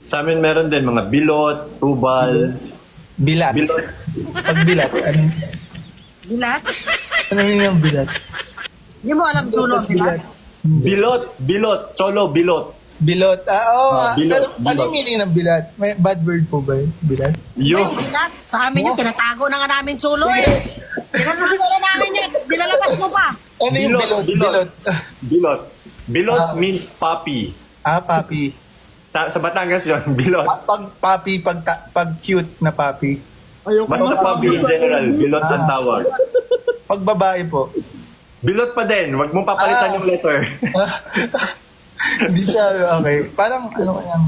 Sa amin meron din mga bilot, tubal, Bilat. bilot. Pag bilat, ano? Bilat? Ano yung bilat? Hindi mo alam sulo, bilat? Bilot, cholo, bilot. Bilot. Oo. bilot, Ano bilot. yung meaning ng bilat? May bad word po ba yun? Bilat? Yung, Bilat? Sa amin yun, tinatago na nga namin sulo eh. Tinatago na namin yun, dilalabas mo pa. Ano yung bilot? Bilot. bilot. Bilot means puppy. Papi. Sa Batangas yun, bilot. Pag papi, pag cute na papi. Basta puppy in general, bilot ang tawag. Pag babae po. Bilot pa din, wag mong papalitan yung letter. Hindi siya, okay. Parang, ano kayang...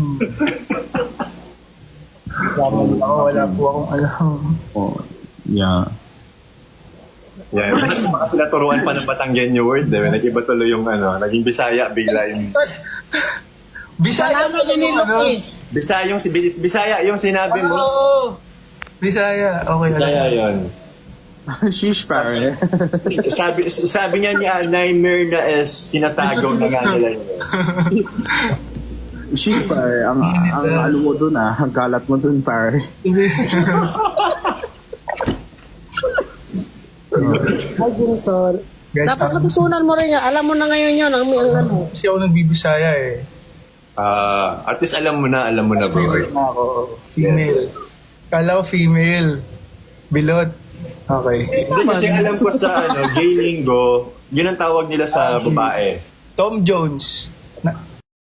Wala po akong alam. Oh, yeah. Yan, baka sila turuan pa ng Batanggenyo word, eh. Nag-iba tuloy yung naging Bisaya, bigla yung... Bisaya Wala na inilok eh. Bisaya yung sinabi mo. Oo. Bisaya. Okay. Bisaya yun. Sheesh, pare. Sabi niya ni Anay Mirna is tinatago na nga nila yun. Sheesh, pare. Ang ano mo dun ang galat mo dun, pare. Ay, Jimson. Guys, Dapat natutunan mo rin yan. Alam mo na ngayon yun. Ang ano. Kasi ako nagbibisaya eh. At least alam mo na, bro. Na ako. Female. Kala ko female. Bilot. Okay. Hindi kasi alam ko sa gay lingo, yun ang tawag nila sa babae. Tom Jones.